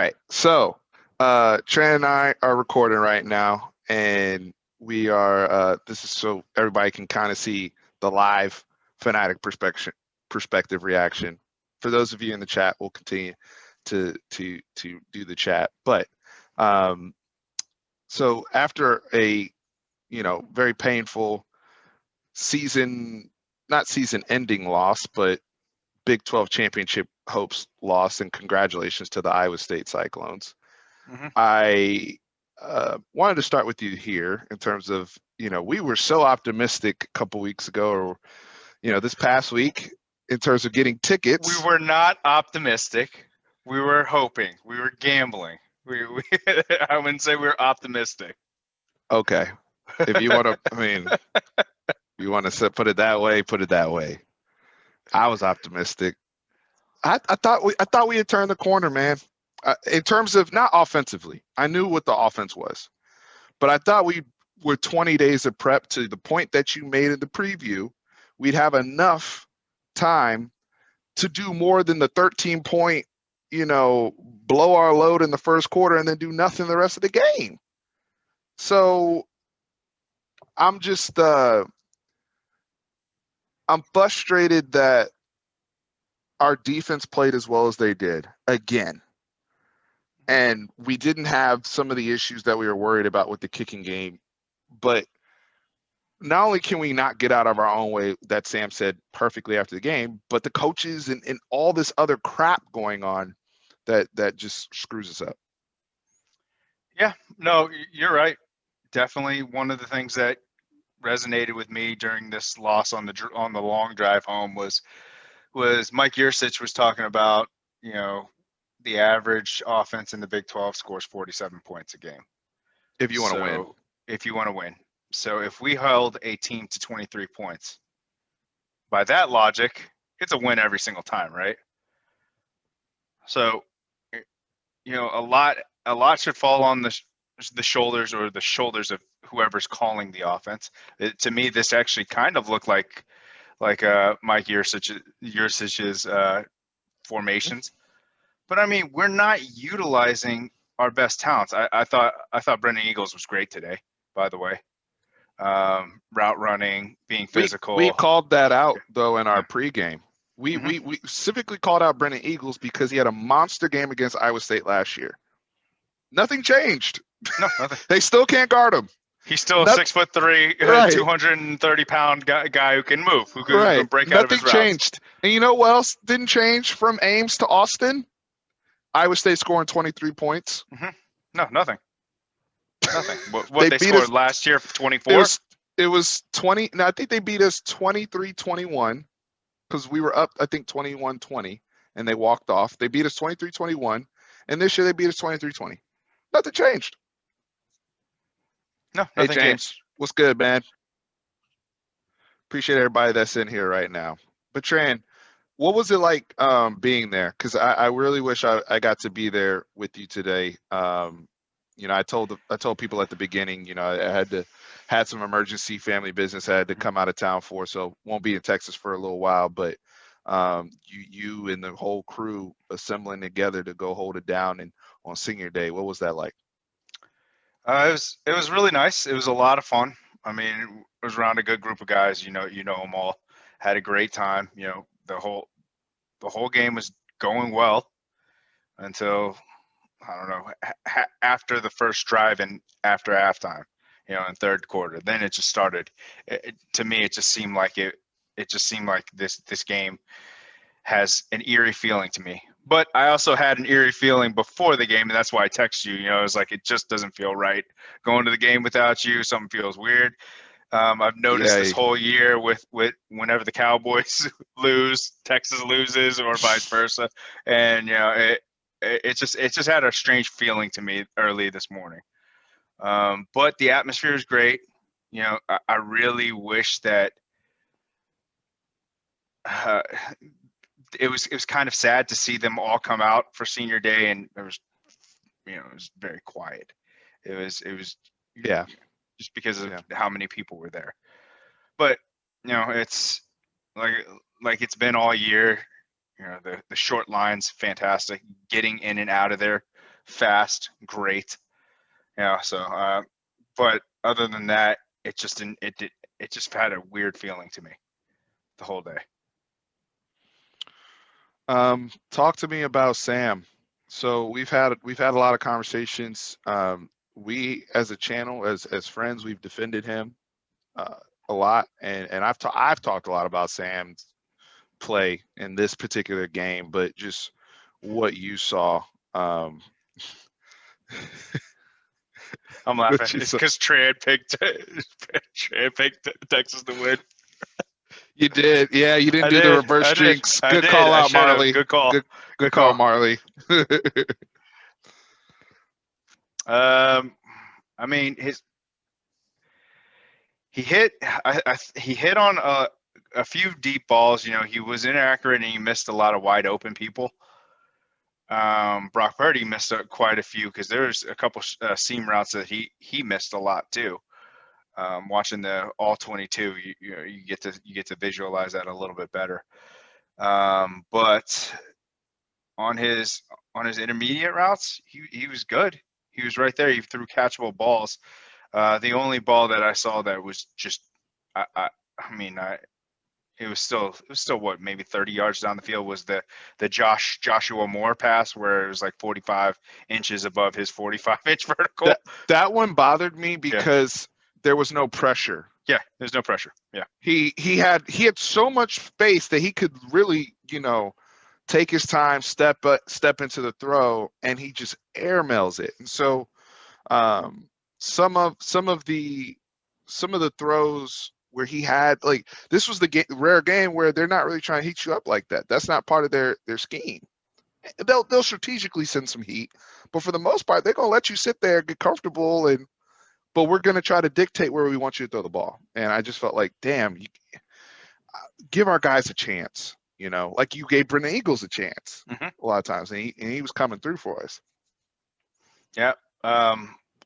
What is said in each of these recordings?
right. So, Trent and I are recording right now, and we are. This is so everybody can kind of see the live fanatic perspective reaction. For those of you in the chat, we'll continue to do the chat. But um, so after a very painful season, not season-ending loss, but Big 12 championship hopes lost, and congratulations to the Iowa State Cyclones. Mm-hmm. I wanted to start with you here in terms of, we were so optimistic a couple weeks ago, or, this past week in terms of getting tickets. We were not optimistic. We were hoping. We were gambling. I wouldn't say we were optimistic. Okay. If you want to, I mean, you want to put it that way, put it that way. I was optimistic. I thought we had turned the corner, man. In terms of not offensively, I knew what the offense was, but I thought we were 20 days of prep to the point that you made in the preview. We'd have enough time to do more than the 13-point, blow our load in the first quarter and then do nothing the rest of the game. So I'm just I'm frustrated that our defense played as well as they did again. And we didn't have some of the issues that we were worried about with the kicking game. But not only can we not get out of our own way, that Sam said perfectly after the game, but the coaches and all this other crap going on that just screws us up. Yeah, no, you're right. Definitely one of the things that resonated with me during this loss on the long drive home was Mike Yursich was talking about, the average offense in the Big 12 scores 47 points a game. If you want to win. If you want to win. So if we held a team to 23 points, by that logic, it's a win every single time, right? So, a lot should fall on the shoulders of whoever's calling the offense. To me, this actually kind of looked like Mike Yursich's formations. But I mean, we're not utilizing our best talents. I thought Brendan Eagles was great today, by the way. Route running, being physical. We called that out though in our pregame. We specifically called out Brendan Eagles because he had a monster game against Iowa State last year. Nothing changed. No, nothing. They still can't guard him. He's still a 6'3", right. 230-pound guy who can move, who can break out of his routes. Nothing changed. And you know what else didn't change from Ames to Austin? Iowa State scoring 23 points. Mm-hmm. No, nothing. Nothing. What they scored last year, 24? It was 20. No, I think they beat us 23-21 because we were up, I think, 21-20, and they walked off. They beat us 23-21, and this year they beat us 23-20. Nothing changed. No, hey, nothing James, changed. What's good, man? Appreciate everybody that's in here right now. But Tran, what was it like being there? Because I really wish I got to be there with you today. I told people at the beginning, I had some emergency family business I had to come out of town for, so won't be in Texas for a little while. But you and the whole crew assembling together to go hold it down and on senior day, what was that like? It was really nice. It was a lot of fun. I mean, it was around a good group of guys. You know them all. Had a great time. The whole game was going well until, I don't know, after the first drive and after halftime, in third quarter. Then it just started. To me, it just seemed like this game has an eerie feeling to me. But I also had an eerie feeling before the game, and that's why I texted you. It was like, it just doesn't feel right going to the game without you. Something feels weird. I've noticed this whole year with whenever the Cowboys lose, Texas loses, or vice versa, and it just had a strange feeling to me early this morning. But the atmosphere is great. I really wish that it was kind of sad to see them all come out for senior day, and it was very quiet. It was just because of how many people were there. But it's like it's been all year. The short line's fantastic. Getting in and out of there fast, great. So but other than that, it just didn't. It just had a weird feeling to me the whole day. Talk to me about Sam. So we've had a lot of conversations. We as a channel, as friends, we've defended him a lot, and I've talked a lot about Sam's play in this particular game, but just what you saw. I'm laughing. It's because Trey picked Texas to win. You did, yeah. You didn't do the reverse jinx. Good call out, Marley. Good call. Good call, Marley. I mean, he hit on a few deep balls. He was inaccurate and he missed a lot of wide open people. Brock Purdy missed quite a few because there's a couple seam routes that he missed a lot too. Watching the all 22, you get to visualize that a little bit better. But on his intermediate routes, he was good. He was right there. He threw catchable balls. The only ball that I saw that was just, it was still what, maybe 30 yards down the field, was the Joshua Moore pass where it was like 45 inches above his 45-inch vertical. That one bothered me because there was no pressure. Yeah, there's no pressure. Yeah. He had so much space that he could really, take his time, step into the throw, and he just airmails it. And so some of the throws where he had, like, this was the rare game where they're not really trying to heat you up like that. That's not part of their scheme. They'll strategically send some heat, but for the most part, they're gonna let you sit there, get comfortable, but we're gonna try to dictate where we want you to throw the ball. And I just felt like, damn, give our guys a chance. Like you gave Brennan Eagles a chance a lot of times, and he was coming through for us. Yeah.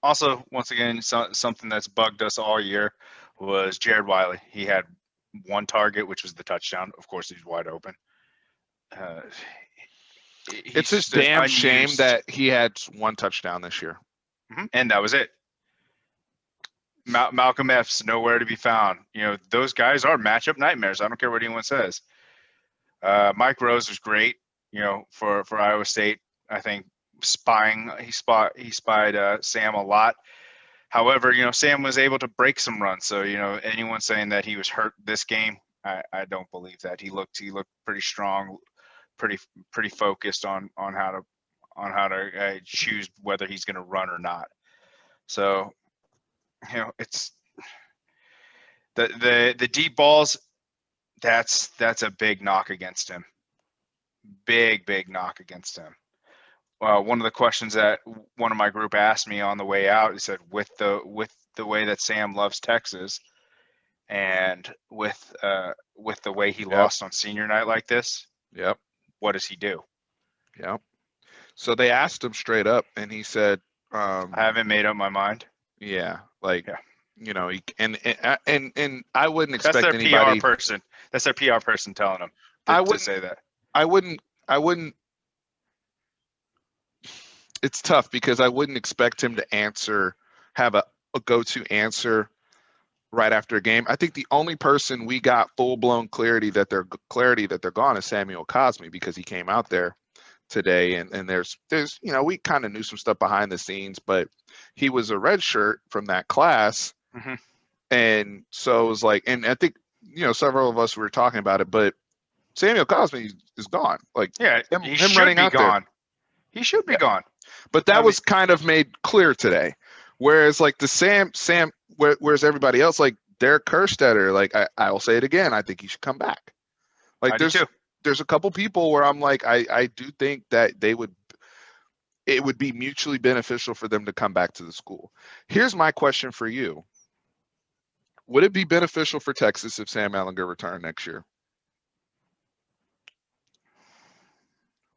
Also, once again, something that's bugged us all year was Jared Wiley. He had one target, which was the touchdown. Of course, he's wide open. It's a damn shame that he had one touchdown this year. And that was it. Malcolm F's nowhere to be found. Those guys are matchup nightmares. I don't care what anyone says. Mike Rose was great, for Iowa State. I think he spied Sam a lot. However, Sam was able to break some runs. So, anyone saying that he was hurt this game, I don't believe that. He looked pretty strong, pretty focused on how to choose whether he's going to run or not. So, it's the deep balls. That's a big knock against him. Big knock against him. One of the questions that one of my group asked me on the way out, he said, with the way that Sam loves Texas, and with the way he lost on senior night like this, what does he do? Yep. So they asked him straight up, and he said, I haven't made up my mind. Yeah, like, and I wouldn't expect anybody. That's their PR person. That's their PR person telling him to say that. I wouldn't. It's tough because I wouldn't expect him to have a go-to answer right after a game. I think the only person we got full-blown clarity that they're gone is Samuel Cosme, because he came out there today, and there's we kind of knew some stuff behind the scenes, but he was a red shirt from that class. And so it was like, and I think several of us were talking about it, but Samuel Cosme is gone. Like, him running out gone. There. He should be gone. But that was kind of made clear today. Whereas like the Sam, where's everybody else? Like Derek Kerstetter, like I will say it again, I think he should come back. Like there's a couple people where I'm like, I do think that it would be mutually beneficial for them to come back to the school. Here's my question for you. Would it be beneficial for Texas if Sam Ehlinger returned next year?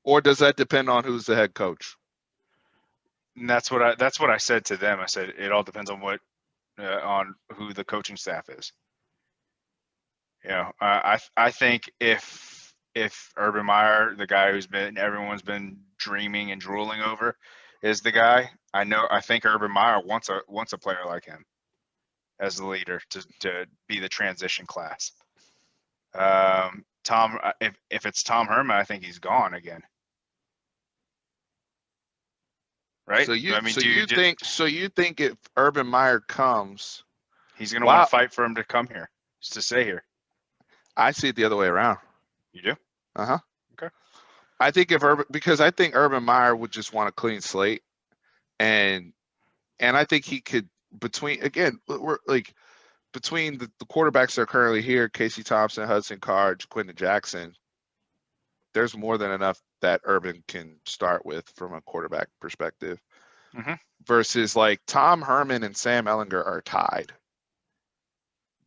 Or does that depend on who's the head coach? And that's what I said to them. I said it all depends on on who the coaching staff is. I think if Urban Meyer, the guy everyone's been dreaming and drooling over, is the guy. I think Urban Meyer wants a player like him as the leader to be the transition class. Tom, if it's Tom Herman, I think he's gone again. Right? So you I mean, so you think if Urban Meyer comes, he's going to want to fight for him to come here, to stay here? I see it the other way around. You do? Uh-huh. Okay. I think because I think Urban Meyer would just want a clean slate, and I think he could between the quarterbacks that are currently here, Casey Thompson, Hudson Card, Quentin Jackson. There's more than enough that Urban can start with from a quarterback perspective. Mm-hmm. Versus like Tom Herman and Sam Ehlinger are tied.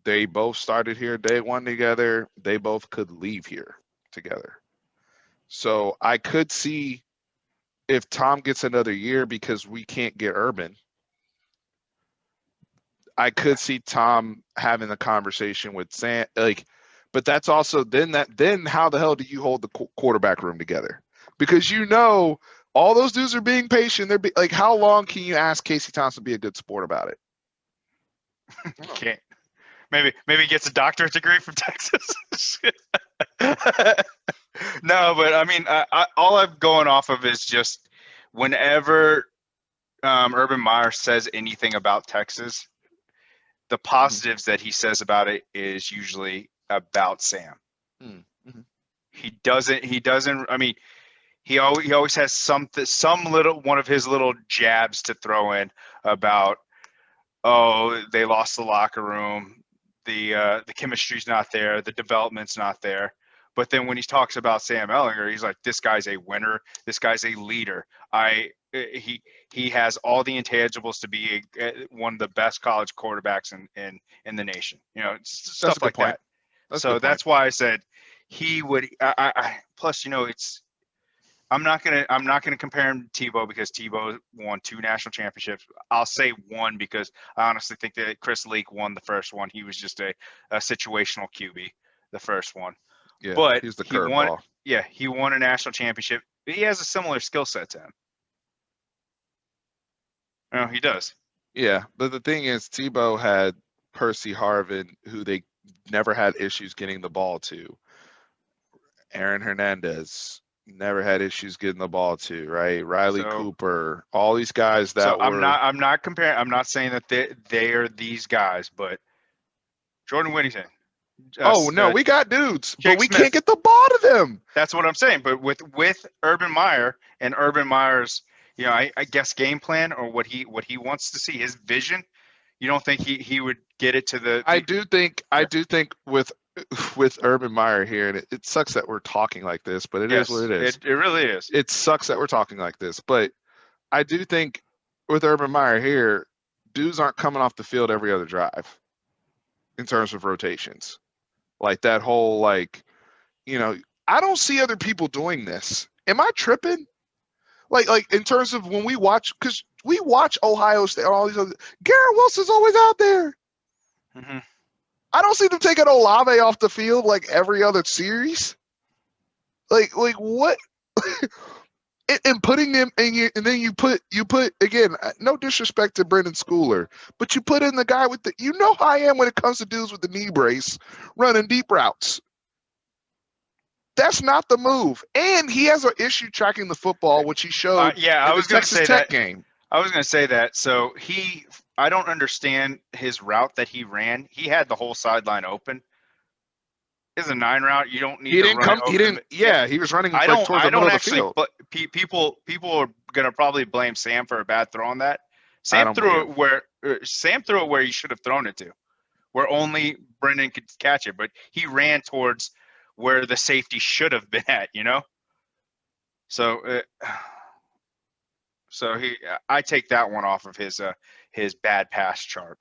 They both started here day one together. They both could leave here together. So I could see if Tom gets another year because we can't get Urban, I could see Tom having a conversation with Sam. But that's also then how the hell do you hold the quarterback room together? Because all those dudes are being patient. They're how long can you ask Casey Thompson to be a good sport about it? You can't. Maybe he gets a doctorate degree from Texas. No, but I mean, all I'm going off of is just whenever Urban Meyer says anything about Texas, the positives that he says about it is usually about Sam. Mm-hmm. He doesn't. I mean, he always has some little one of his little jabs to throw in about, oh, they lost the locker room, the chemistry's not there, the development's not there. But then when he talks about Sam Ehlinger, he's like, this guy's a winner, this guy's a leader. He has all the intangibles to be one of the best college quarterbacks in the nation. Stuff like that. So that's why I said he would. Plus, I'm not gonna compare him to Tebow because Tebow won 2 national championships. I'll say 1 because I honestly think that Chris Leak won the first one. He was just a situational QB, the first one. Yeah, but he's the he won. curveball. Yeah, he won a national championship. He has a similar skill set to him. No, he does. Yeah, but the thing is, Tebow had Percy Harvin, who they never had issues getting the ball to. Aaron Hernandez never had issues getting the ball to, right? Riley Cooper, all these guys that were. I'm not comparing. I'm not saying that they are these guys, but Jordan Whittington. No, we got dudes, Jake but we Smith. can't get the ball to them. That's what I'm saying. But with Urban Meyer and Urban Meyer's, I guess game plan or what he wants to see, his vision, you don't think he would get it to the? I do think with Urban Meyer here, and it sucks that we're talking like this, but it is what it is. It really is. It sucks that we're talking like this, but I do think with Urban Meyer here, dudes aren't coming off the field every other drive in terms of rotations. Like that whole I don't see other people doing this. Am I tripping? Like in terms of when we watch, because we watch Ohio State, all these other. Garrett Wilson's always out there. Mm-hmm. I don't see them taking Olave off the field like every other series. Like what? And putting them, and then you put again. No disrespect to Brendan Schooler, but you put in the guy with the. You know how I am when it comes to dudes with the knee brace running deep routes. That's not the move, and he has an issue tracking the football, which he showed. I was going to say Tech that game. I was going to say that. So I don't understand his route that he ran. He had the whole sideline open. It's a 9 route. You don't need. He didn't come. He didn't. Yeah, he was running towards the middle of the field. But people are going to probably blame Sam for a bad throw on that. Sam threw it where he should have thrown it to, where only Brendan could catch it. But he ran towards where the safety should have been at. So I take that one off of his bad pass chart.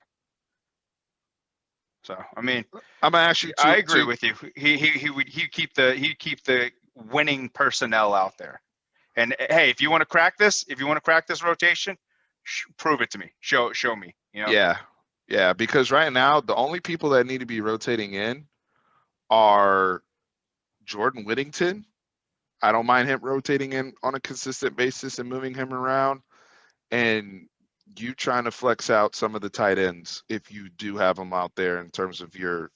So I mean, I'm gonna ask you. I agree with you. He keep the winning personnel out there. And hey, if you want to crack this rotation, prove it to me. Show me. Yeah. Because right now the only people that need to be rotating in are Jordan Whittington. I don't mind him rotating in on a consistent basis and moving him around. and you trying to flex out some of the tight ends if you do have them out there in terms of your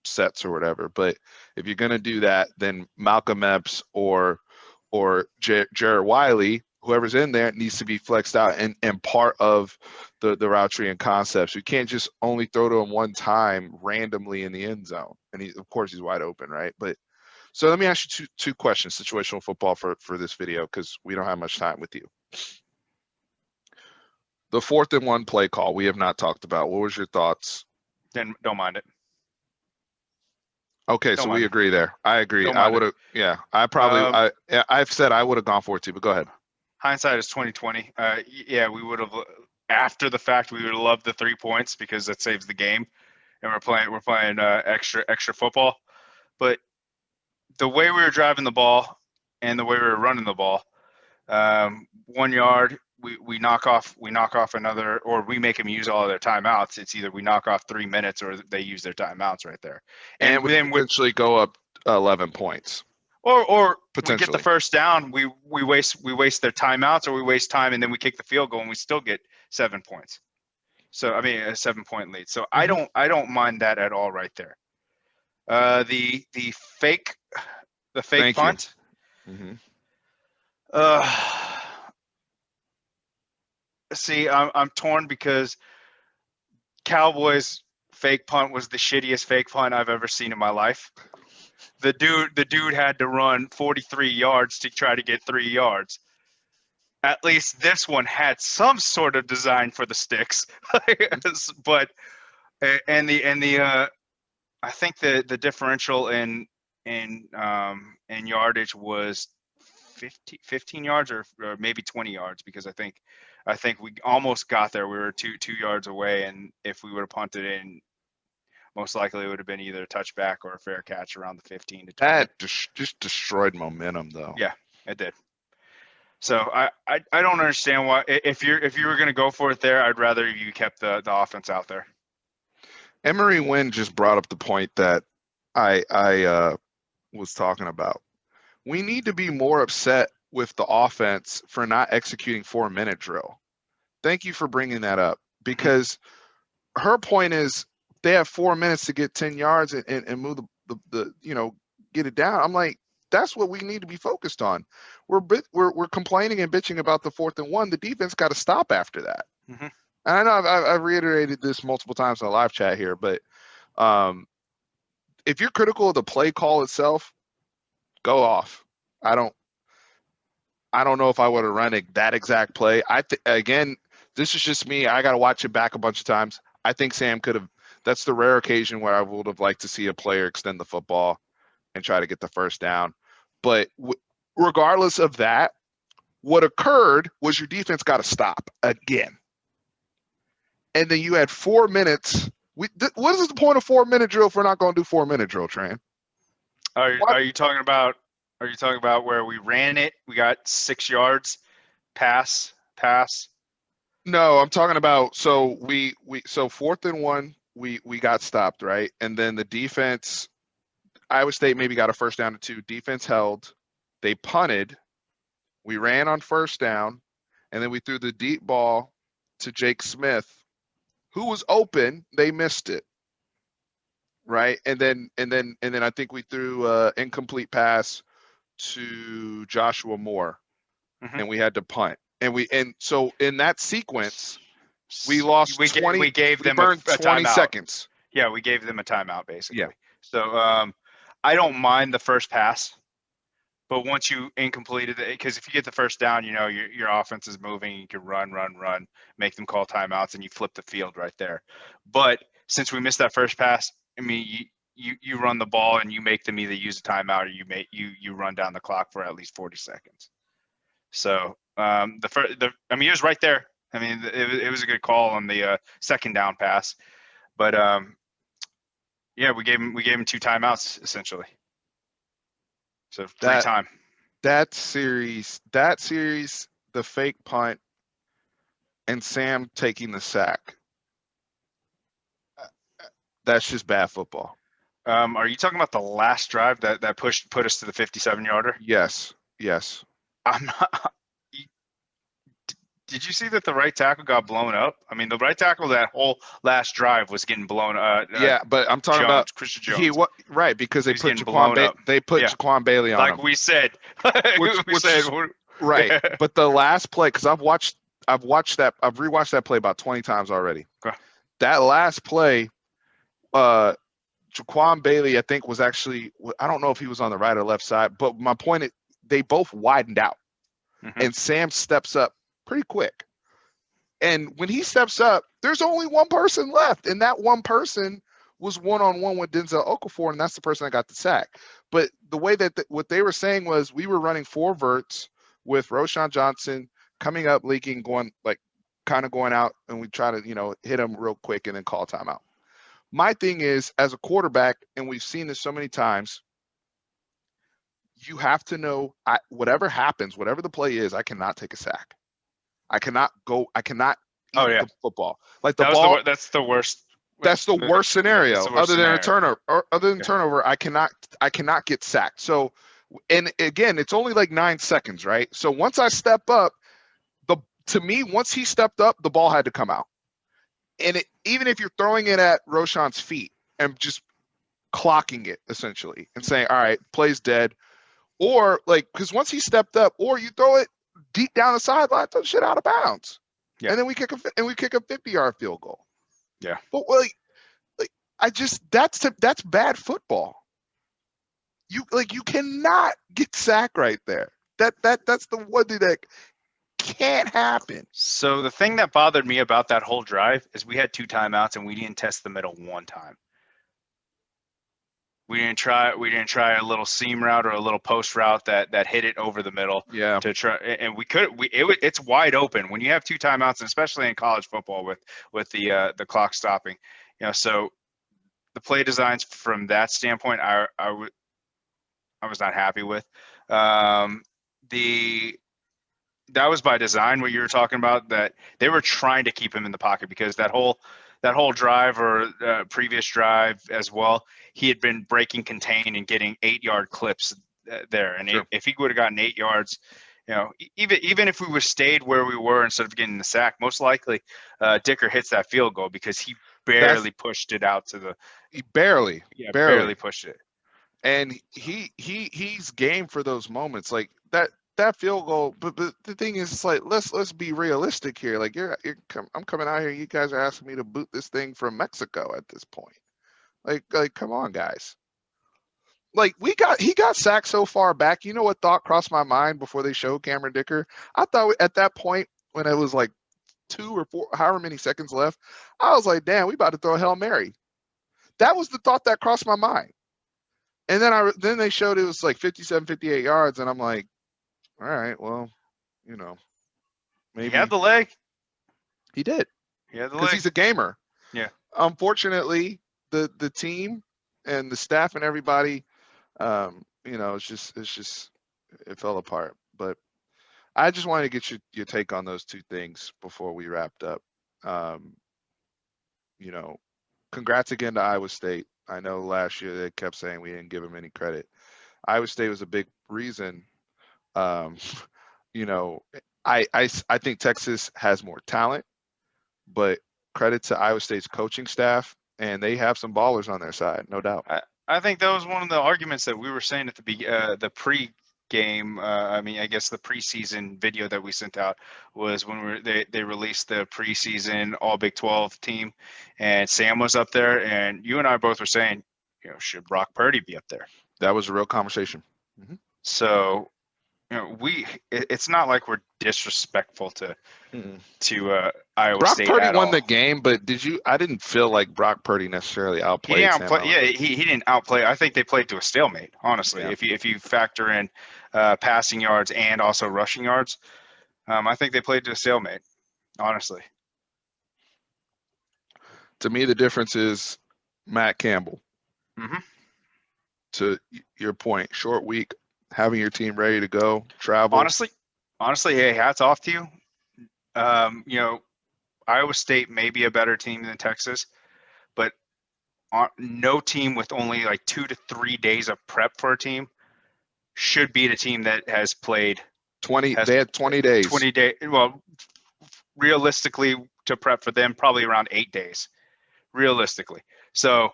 sets or whatever. But if you're going to do that, then Malcolm Epps or Jared Wiley, whoever's in there, needs to be flexed out and part of the route tree and concepts. You can't just only throw to him one time randomly in the end zone. And of course he's wide open, right? But so let me ask you two questions, situational football for this video, because we don't have much time with you. The 4th and 1 play call we have not talked about. What was your thoughts? Then don't mind it. Okay, so we agree there. I agree. I would have. Yeah, I probably. I've said I would have gone for it too. But go ahead. Hindsight is 20/20. Yeah, we would have. After the fact, we would have loved the 3 points because that saves the game, and we're playing extra football. But the way we were driving the ball and the way we were running the ball, 1 yard, we knock off another, or we make them use all of their timeouts. It's either we knock off 3 minutes or they use their timeouts right there. And we potentially go up 11 points. Or we get the first down, we waste their timeouts, or we waste time and then we kick the field goal and we still get 7 points. So I mean a 7-point lead. So I don't mind that at all right there. The fake punt. Mm-hmm. See, I'm torn because Cowboys fake punt was the shittiest fake punt I've ever seen in my life. The dude had to run 43 yards to try to get 3 yards. At least this one had some sort of design for the sticks. But I think the differential in yardage was 15 yards or maybe 20 yards, because I think we almost got there. We were two yards away, and if we would have punted in, most likely it would have been either a touchback or a fair catch around the 15 to 20. That just destroyed momentum, though. Yeah, it did. So I don't understand why, if you were going to go for it there, I'd rather you kept the offense out there. Emery Wynn just brought up the point that I was talking about. We need to be more upset with the offense for not executing 4-minute drill. Thank you for bringing that up, because her point is they have 4 minutes to get 10 yards and move the get it down. I'm like, that's what we need to be focused on. We're complaining and bitching about the 4th and 1. The defense got to stop after that. Mm-hmm. And I know I've reiterated this multiple times in the live chat here, but if you're critical of the play call itself, go off. I don't know if I would have run that exact play. Again, this is just me. I got to watch it back a bunch of times. I think Sam could have. That's the rare occasion where I would have liked to see a player extend the football and try to get the first down. But regardless of that, what occurred was your defense got to stop again. And then you had 4 minutes. What is the point of 4-minute drill if we're not going to do 4-minute drill, Tran? Are you talking about where we ran it? We got 6 yards, pass. No, I'm talking about, so 4th and 1, we got stopped, right? And then the defense, Iowa State maybe got a first down to 2. Defense held. They punted. We ran on first down, and then we threw the deep ball to Jake Smith, who was open. They missed it, right? And then I think we threw an incomplete pass to Joshua Moore, and we had to punt. And so in that sequence, we lost 20. We gave them burned a 20 timeout. seconds. Yeah, we gave them a timeout basically. Yeah. So I don't mind the first pass, but once you incompleted it, because if you get the first down, your offense is moving. You can run, make them call timeouts, and you flip the field right there. But since we missed that first pass, I mean, you run the ball and you make them either use a timeout or you run down the clock for at least 40 seconds. So it was right there. I mean, it was a good call on the second down pass, but yeah, we gave him 2 timeouts essentially. So free time. That series, the fake punt, and Sam taking the sack. That's just bad football. Are you talking about the last drive that put us to the 57-yarder? Yes. I'm not. Did you see that the right tackle got blown up? I mean, the right tackle that whole last drive was getting blown. Yeah, but I'm talking about Christian Jones. Right, because they He's put getting blown up. Jaquan Bailey on like him. we said. Right. Yeah. But the last play, because I've rewatched that play about 20 times already. Okay. That last play, Jaquan Bailey, I think, was actually, I don't know if he was on the right or left side, but my point is they both widened out. Mm-hmm. And Sam steps up pretty quick. And when he steps up, there's only one person left. And that one person was one-on-one with Denzel Okafor, and that's the person that got the sack. But the way that what they were saying was we were running 4 verts with Roshan Johnson coming up, leaking, going kind of going out, and we try to, hit him real quick and then call timeout. My thing is, as a quarterback, and we've seen this so many times, you have to know whatever happens, whatever the play is, I cannot take a sack. I cannot eat the football. Like the ball. That's the worst. That's the worst scenario. Other than a turnover, turnover, I cannot get sacked. So, and again, it's only like 9 seconds, right? So once I step up, to me, once he stepped up, the ball had to come out. And even if you're throwing it at Roshan's feet and just clocking it essentially and saying, all right, play's dead, or because once he stepped up, or you throw it deep down the sideline, throw shit out of bounds, and then we kick a 50-yard field goal. Yeah, but that's bad football. You cannot get sacked right there. That's the one thing that can't happen. So the thing that bothered me about that whole drive is we had 2 timeouts and we didn't test the middle one time. We didn't try a little seam route or a little post route that hit it over the middle. Yeah. To try, and it's wide open when you have 2 timeouts, especially in college football with the clock stopping. So the play designs from that standpoint, I was not happy with. That was by design, what you were talking about, that they were trying to keep him in the pocket, because that whole drive or previous drive as well, he had been breaking contain and getting 8-yard clips there. And sure. if he would have gotten 8 yards, even if we would have stayed where we were instead of getting the sack, most likely Dicker hits that field goal, because he barely pushed it out to the. He barely pushed it. And he's game for those moments like that. That field goal, but the thing is, it's like let's be realistic here. Like I'm coming out here, you guys are asking me to boot this thing from Mexico at this point. Like come on, guys. Like he got sacked so far back. You know what thought crossed my mind before they showed Cameron Dicker? I thought at that point when it was like 2 or 4, however many seconds left, I was like, damn, we about to throw a Hail Mary. That was the thought that crossed my mind. And then they showed it was like 57, 58 yards, and I'm like, all right, well, maybe he had the leg. He did. He had the leg because he's a gamer. Yeah. Unfortunately, the team and the staff and everybody, it's just it fell apart. But I just wanted to get your take on those 2 things before we wrapped up. Congrats again to Iowa State. I know last year they kept saying we didn't give them any credit. Iowa State was a big reason. I think Texas has more talent, but credit to Iowa State's coaching staff, and they have some ballers on their side, no doubt. I think that was one of the arguments that we were saying at the pre-game. I guess the preseason video that we sent out was when they released the preseason All Big 12 team, and Sam was up there, and you and I both were saying, should Brock Purdy be up there? That was a real conversation. Mm-hmm. So. It's not like we're disrespectful to Iowa Brock State. Brock Purdy won the game, but I didn't feel like Brock Purdy necessarily outplayed. He didn't outplay. I think they played to a stalemate, honestly. Yeah. If you factor in passing yards and also rushing yards, I think they played to a stalemate, honestly. To me, the difference is Matt Campbell. Mm-hmm. To your point, short week. Having your team ready to go, travel. Honestly, hey, hats off to you. Iowa State may be a better team than Texas, but no team with only like 2 to 3 days of prep for a team should beat a team that has played 20. They had 20 days. 20 days. Well, realistically to prep for them probably around 8 days, realistically. So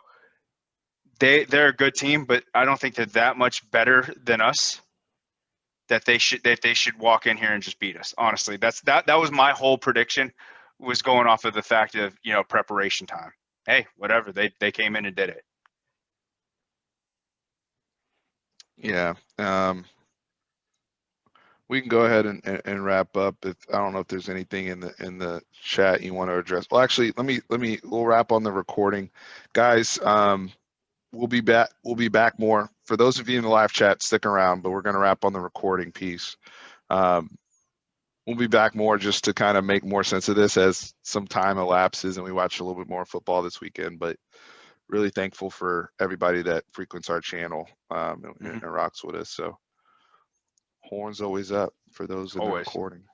they're a good team, but I don't think they're that much better than us that they should walk in here and just beat us. Honestly, that was my whole prediction, was going off of the fact of, you know, preparation time. Hey, whatever, they came in and did it. Yeah. We can go ahead and wrap up. If I don't know if there's anything in the chat you want to address. Well, actually, we'll wrap on the recording, guys. We'll be back. We'll be back more. For those of you in the live chat, stick around. But we're going to wrap on the recording piece. We'll be back more just to kind of make more sense of this as some time elapses and we watch a little bit more football this weekend. But really thankful for everybody that frequents our channel and rocks with us. So horns always up for those in the recording.